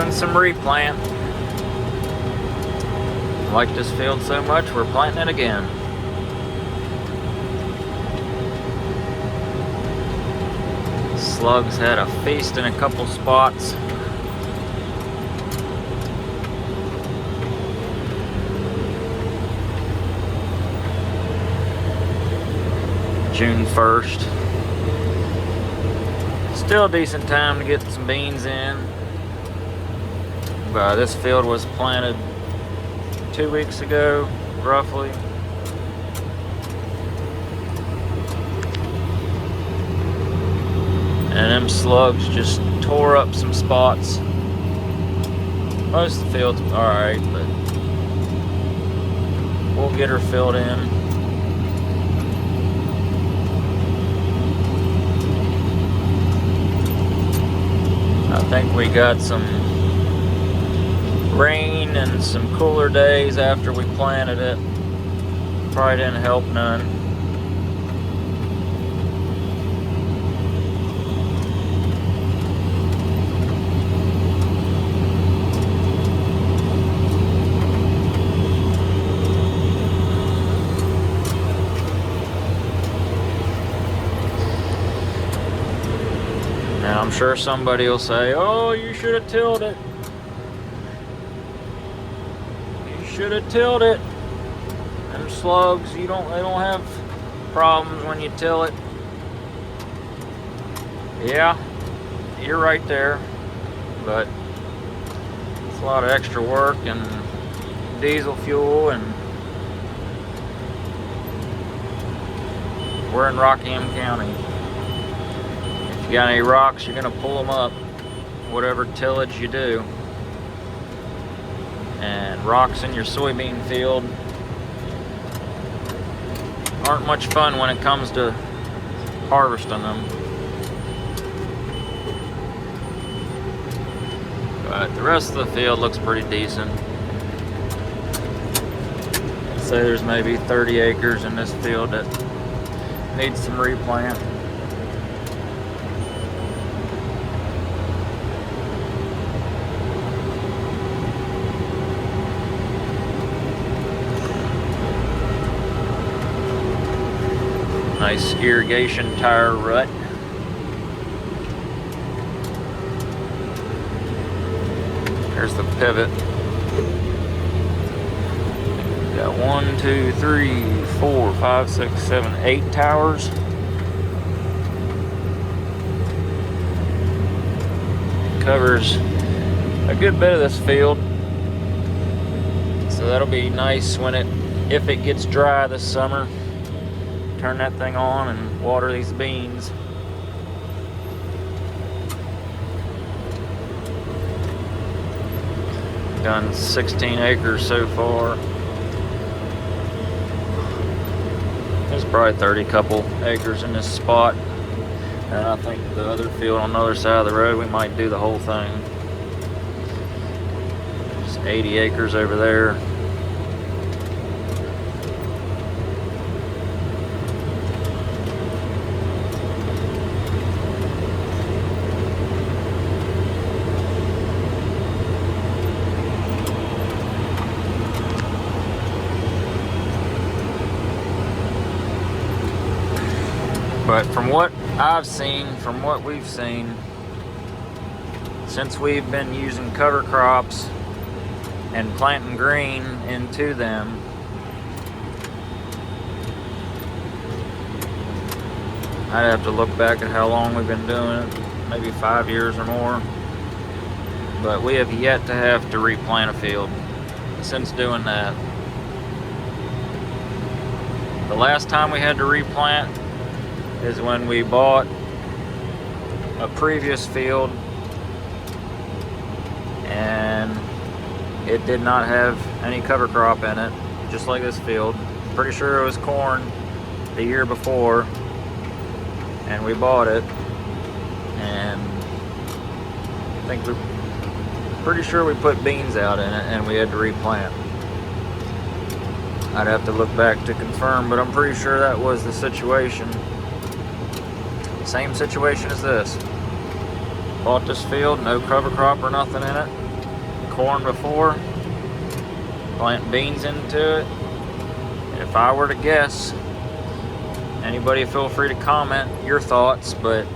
doing some replant. Like this field so much, we're planting it again. Slugs had a feast in a couple spots. June 1st. Still a decent time to get some beans in. This field was planted 2 weeks ago, roughly. And them slugs just tore up some spots. Most of the field's alright, but we'll get her filled in. I think we got some rain and some cooler days after we planted it. Probably didn't help none. Now I'm sure somebody will say, "Oh, you should have tilled it. You should have tilled it." Them slugs, they don't have problems when you till it. Yeah, you're right there, but it's a lot of extra work and diesel fuel, and we're in Rockingham County. If you got any rocks, you're gonna pull them up, whatever tillage you do. And rocks in your soybean field aren't much fun when it comes to harvesting them. But the rest of the field looks pretty decent. I'd say there's maybe 30 acres in this field that needs some replant. Nice irrigation tire rut. There's the pivot. Got 1, 2, 3, 4, 5, 6, 7, 8 towers. Covers a good bit of this field. So that'll be nice if it gets dry this summer. Turn that thing on and water these beans. Done 16 acres so far. There's probably 30 couple acres in this spot. And I think the other field on the other side of the road, we might do the whole thing. There's 80 acres over there. But from what I've seen, from what we've seen, since we've been using cover crops and planting green into them, I'd have to look back at how long we've been doing it, maybe 5 years or more. But we have yet to have to replant a field since doing that. The last time we had to replant is when we bought a previous field and it did not have any cover crop in it, just like this field. Pretty sure it was corn the year before, and we bought it, and I think pretty sure we put beans out in it and we had to replant. I'd have to look back to confirm, but I'm pretty sure that was the situation. Same situation as this. Bought this field, no cover crop or nothing in it. corn before, planting beans into it. And if I were to guess, anybody feel free to comment your thoughts, but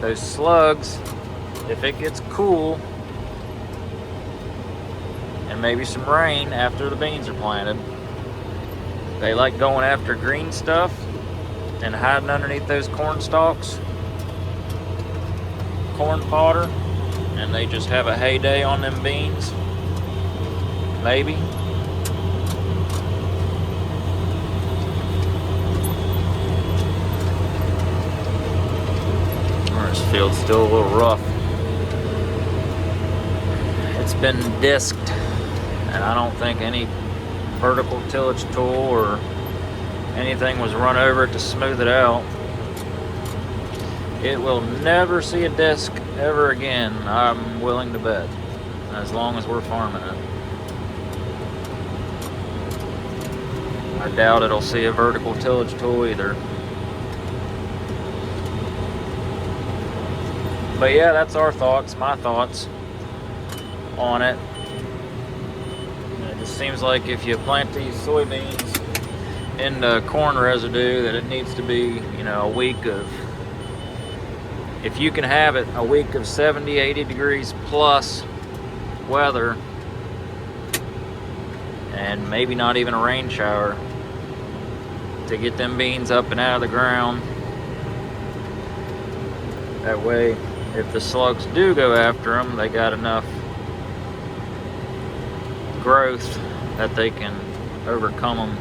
those slugs, if it gets cool and maybe some rain after the beans are planted, they like going after green stuff and hiding underneath those corn stalks, corn fodder, and they just have a heyday on them beans. Maybe. This field's still a little rough. It's been disked, and I don't think any vertical tillage tool or anything was run over it to smooth it out. It will never see a disc ever again, I'm willing to bet, as long as we're farming it. I doubt it'll see a vertical tillage tool either. But yeah, that's our thoughts, my thoughts on it. It just seems like if you plant these soybeans into corn residue, that it needs to be, a week of, if you can have it, a week of 70, 80 degrees plus weather, and maybe not even a rain shower, to get them beans up and out of the ground. That way, if the slugs do go after them, they got enough growth that they can overcome them.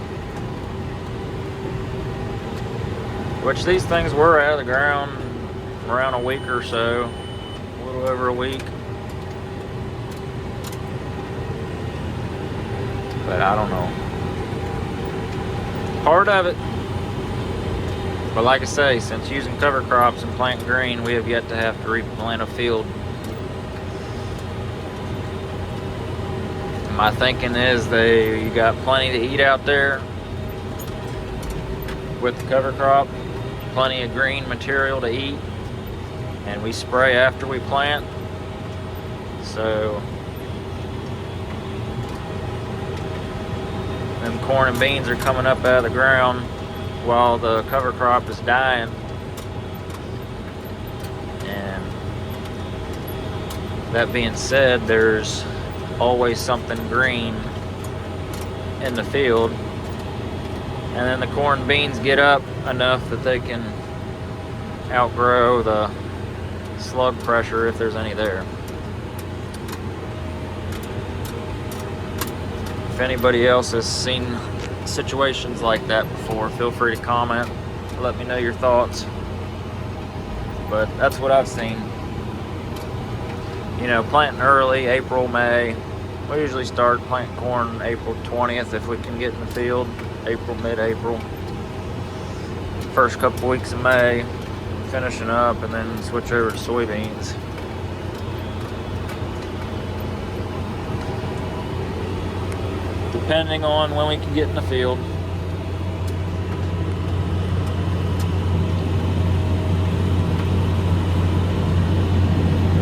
Which these things were out of the ground around a week or so, a little over a week. But I don't know. Part of it. But like I say, since using cover crops and planting green, we have yet to have to replant a field. My thinking is you got plenty to eat out there with the cover crop, plenty of green material to eat, and we spray after we plant. So them corn and beans are coming up out of the ground while the cover crop is dying. And that being said, there's always something green in the field, and then the corn and beans get up enough that they can outgrow the slug pressure if there's any there. If anybody else has seen situations like that before, feel free to comment, let me know your thoughts. But that's what I've seen. Planting early, April, May. We usually start planting corn April 20th if we can get in the field. April, mid-April. First couple weeks of May, finishing up, and then switch over to soybeans. Depending on when we can get in the field.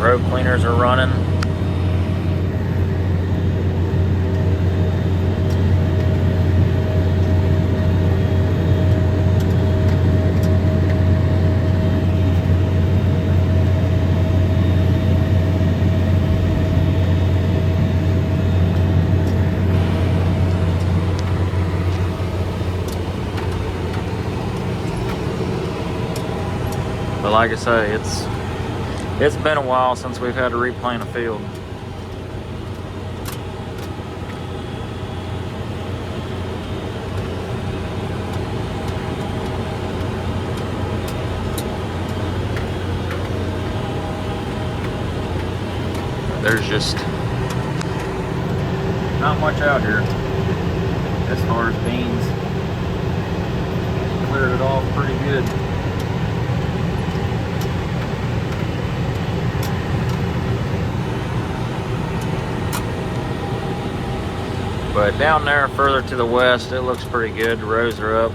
Road cleaners are running. But like I say, it's been a while since we've had to replant a field. There's just not much out here as far as beans. Cleared it off pretty good. But down there further to the west, it looks pretty good. The rows are up.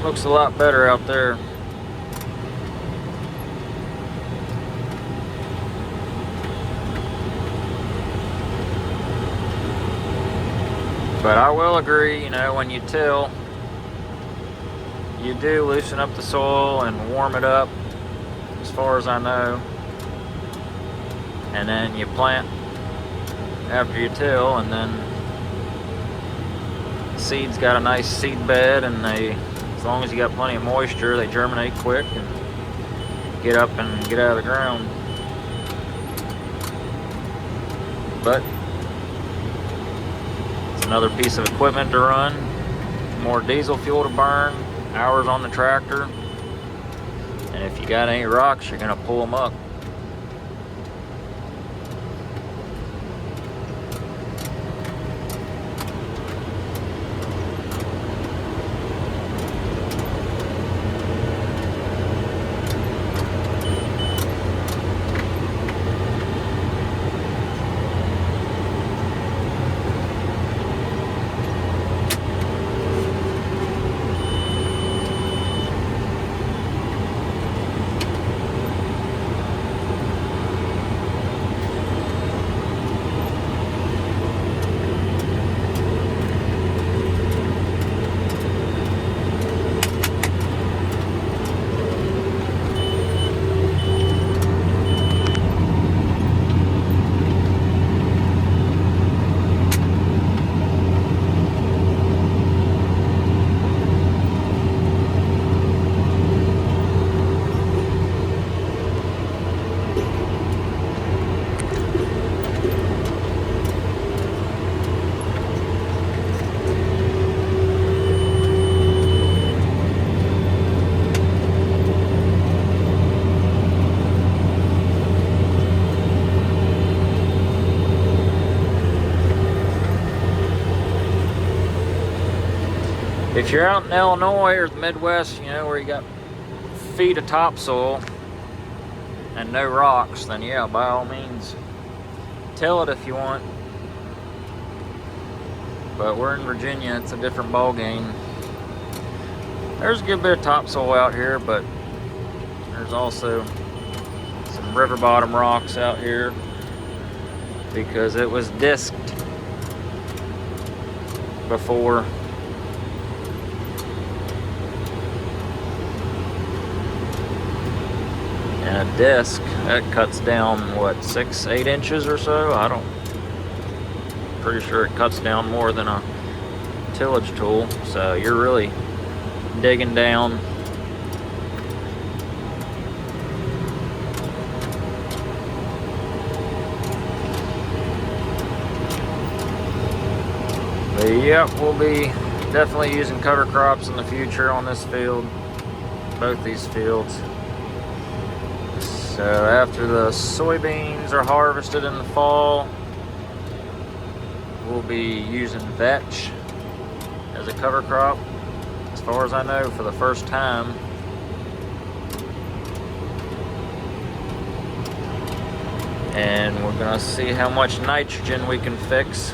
Looks a lot better out there. But I will agree, you know, when you till, you do loosen up the soil and warm it up, as far as I know. And then you plant after you till, and then the seed's got a nice seed bed, and as long as you got plenty of moisture, they germinate quick and get up and get out of the ground. But it's another piece of equipment to run, more diesel fuel to burn, hours on the tractor, and if you got any rocks, you're gonna pull them up. If you're out in Illinois or the Midwest, you know, where you got feet of topsoil and no rocks, then yeah, by all means, till it if you want. But we're in Virginia, it's a different ball game. There's a good bit of topsoil out here, but there's also some river bottom rocks out here because it was disked before. And a disc that cuts down what, 6-8 inches or so. Pretty sure it cuts down more than a tillage tool, so you're really digging down. But yep, we'll be definitely using cover crops in the future on this field, both these fields. So after the soybeans are harvested in the fall, we'll be using vetch as a cover crop, as far as I know, for the first time. And we're gonna see how much nitrogen we can fix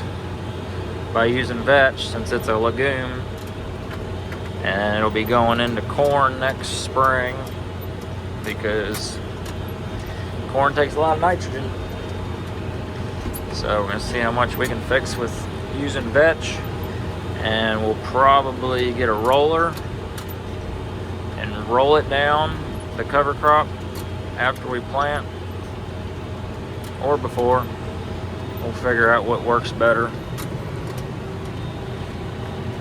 by using vetch, since it's a legume. And it'll be going into corn next spring, because corn takes a lot of nitrogen. So we're gonna see how much we can fix with using vetch, and we'll probably get a roller and roll it down the cover crop after we plant, or before. We'll figure out what works better.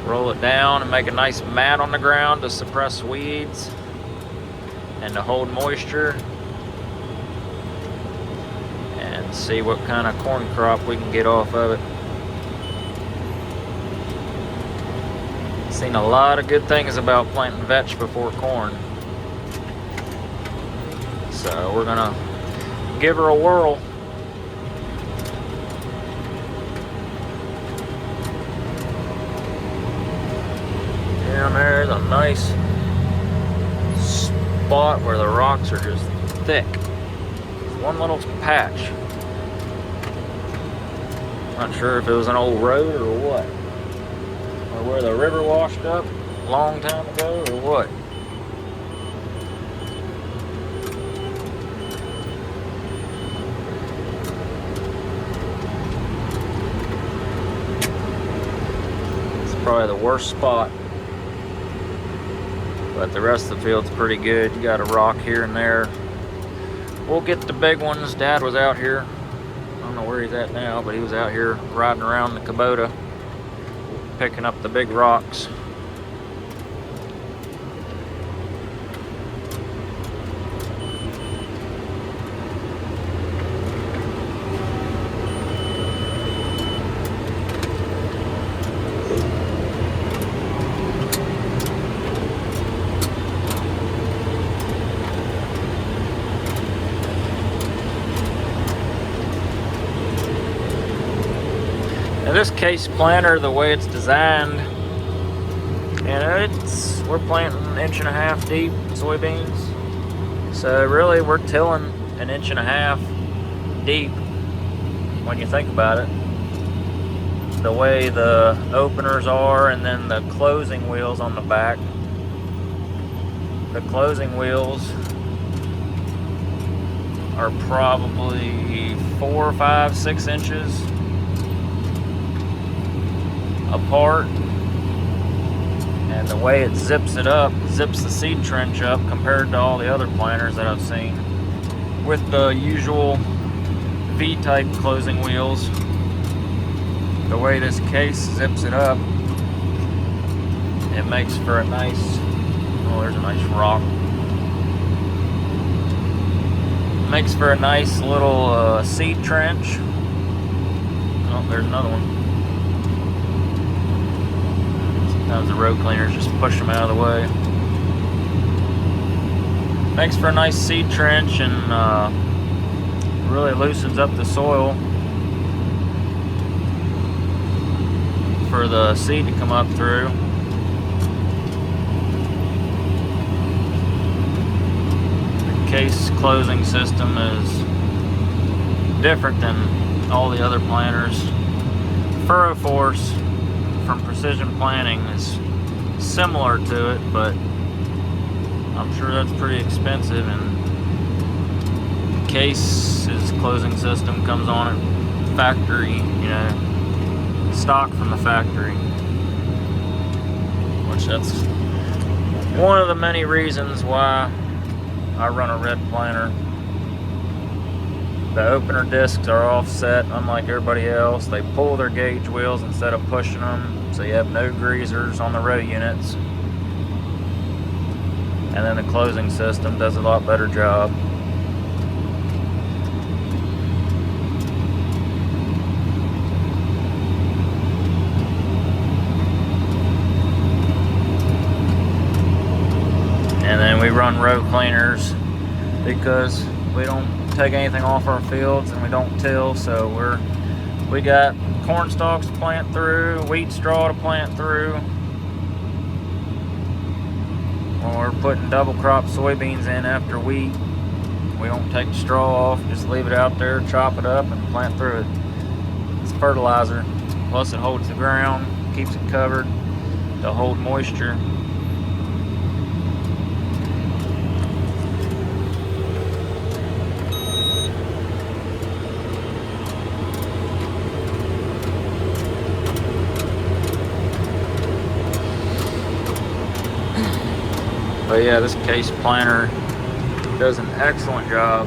Roll it down and make a nice mat on the ground to suppress weeds and to hold moisture, and see what kind of corn crop we can get off of it. Seen a lot of good things about planting vetch before corn, so we're gonna give her a whirl. Down there is a nice spot where the rocks are just thick. One little patch. Not sure if it was an old road or what, or where the river washed up a long time ago or what. Probably the worst spot. But the rest of the field's pretty good. You got a rock here and there. We'll get the big ones. Dad was out here. I don't know where he's at now, but he was out here riding around the Kubota, picking up the big rocks. Now this case planter, the way it's designed, and we're planting 1.5 inch deep soybeans. So really we're tilling 1.5 inch deep when you think about it. The way the openers are, and then the closing wheels on the back. The closing wheels are probably 4, 5, 6 inches apart, and the way it zips the seed trench up compared to all the other planters that I've seen with the usual V-type closing wheels. The way this case zips it up, it makes for a nice, oh, there's a nice rock. Makes for a nice little seed trench. Oh, there's another one. Sometimes the road cleaners just push them out of the way. Makes for a nice seed trench, and really loosens up the soil for the seed to come up through. The case closing system is different than all the other planters. Furrow Force from Precision Planting is similar to it, but I'm sure that's pretty expensive, and the case's closing system comes on at factory, you know, stock from the factory, which that's one of the many reasons why I run a red planter. The opener discs are offset, unlike everybody else. They pull their gauge wheels instead of pushing them, so you have no greasers on the row units. And then the closing system does a lot better job. And then we run row cleaners because we don't take anything off our fields and we don't till, so we got corn stalks to plant through, wheat straw to plant through. When we're putting double crop soybeans in after wheat, we don't take the straw off, just leave it out there, chop it up, and plant through it. It's fertilizer, plus it holds the ground, keeps it covered to hold moisture. But yeah, this case planter does an excellent job,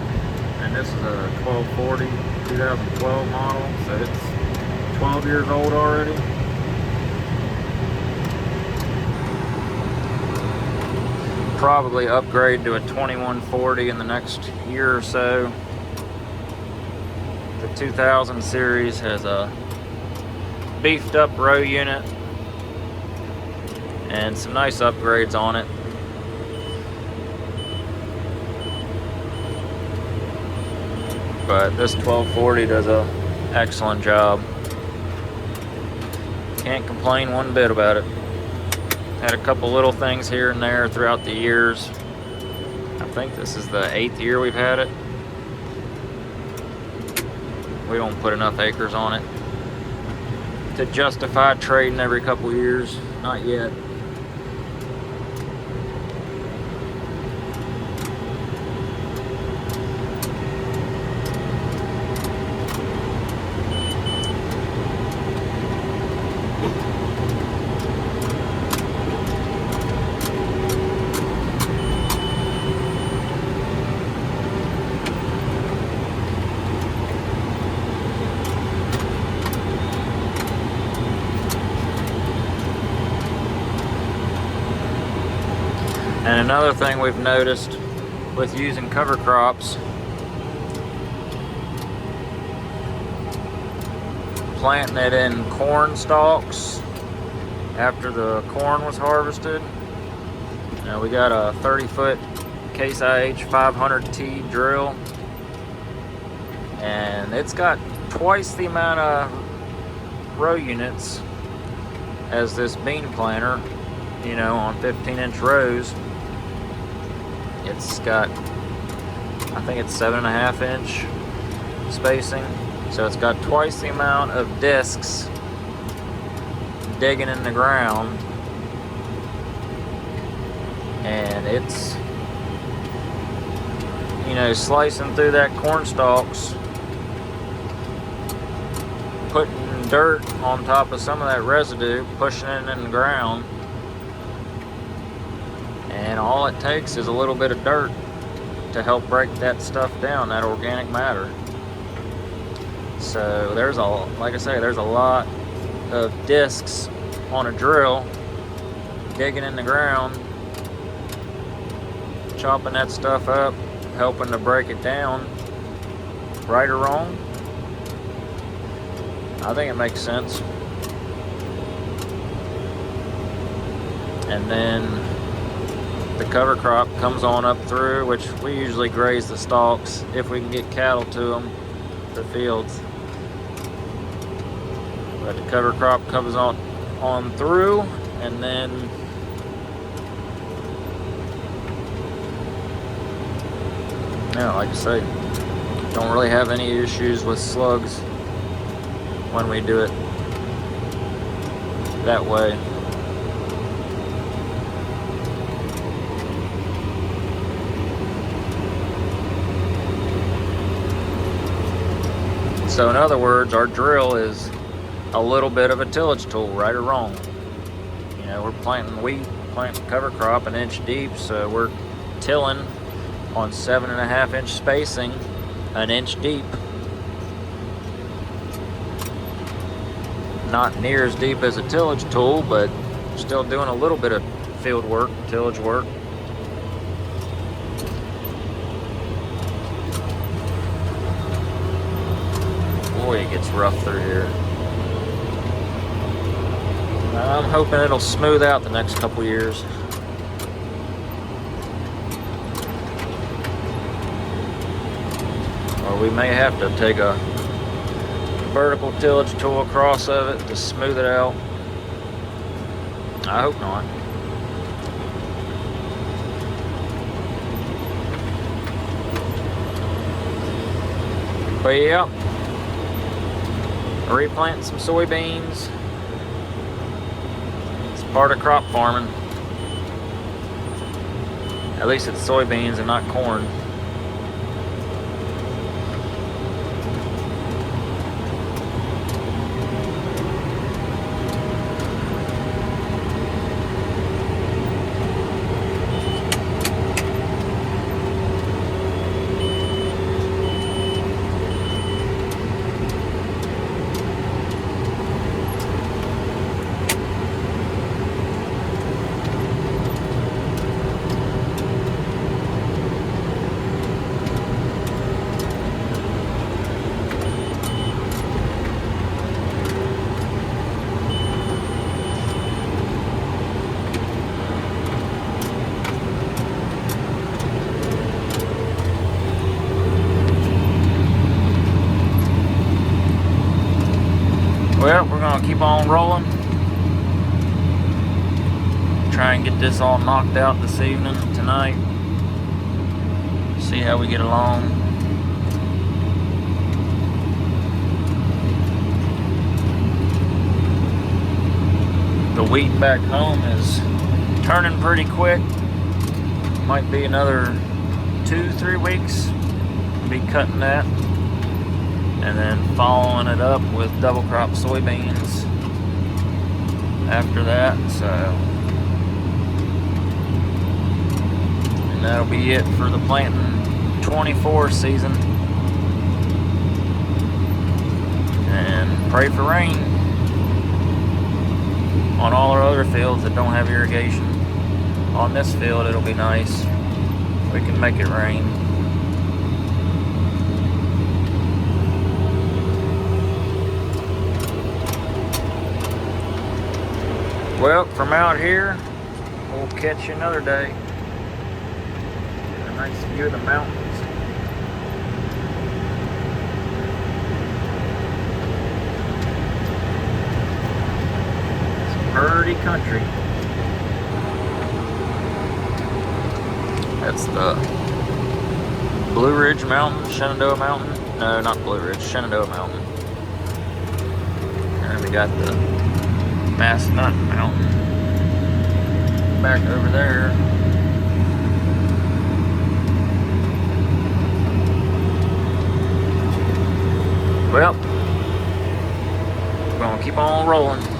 and this is a 1240 2012 model, so it's 12 years old already. Probably upgrade to a 2140 in the next year or so. The 2000 series has a beefed up row unit and some nice upgrades on it. But this 1240 does an excellent job. Can't complain one bit about it. Had a couple little things here and there throughout the years. I think this is the 8th year we've had it. We don't put enough acres on it to justify trading every couple years. Not yet. And another thing we've noticed with using cover crops, planting it in corn stalks after the corn was harvested. Now we got a 30-foot Case IH 500T drill, and it's got twice the amount of row units as this bean planter, you know, on 15-inch rows. It's got, I think it's 7.5-inch spacing, so it's got twice the amount of discs digging in the ground, and it's, you know, slicing through that corn stalks, putting dirt on top of some of that residue, pushing it in the ground, and all it takes is a little bit of dirt to help break that stuff down, that organic matter. So there's like I say, there's a lot of discs on a drill digging in the ground, chopping that stuff up, helping to break it down. Right or wrong? I think it makes sense. And then the cover crop comes on up through, which we usually graze the stalks if we can get cattle to them, the fields. But the cover crop comes on through, and then yeah, like I say, don't really have any issues with slugs when we do it that way. So in other words, our drill is a little bit of a tillage tool, right or wrong. You know, we're planting wheat, planting cover crop an inch deep, so we're tilling on 7.5-inch spacing, an inch deep. Not near as deep as a tillage tool, but still doing a little bit of field work, tillage work. Boy, it gets rough through here. I'm hoping it'll smooth out the next couple years. Or we may have to take a vertical tillage tool across of it to smooth it out. I hope not. But yeah, replanting some soybeans. It's part of crop farming. At least it's soybeans and not corn. Well, we're gonna keep on rolling. Try and get this all knocked out this evening, tonight. See how we get along. The wheat back home is turning pretty quick. Might be another 2-3 weeks. Be cutting that. And then following it up with double crop soybeans after that. So, and that'll be it for the planting 24 season. And pray for rain on all our other fields that don't have irrigation. on this field, it'll be nice. We can make it rain. Well, from out here, we'll catch you another day. Get a nice view of the mountains. Pretty country. That's the Blue Ridge Mountain, Shenandoah Mountain. No, not Blue Ridge, Shenandoah Mountain. And we got the Massanutten Mountain back over there. Well, we're gonna keep on rolling.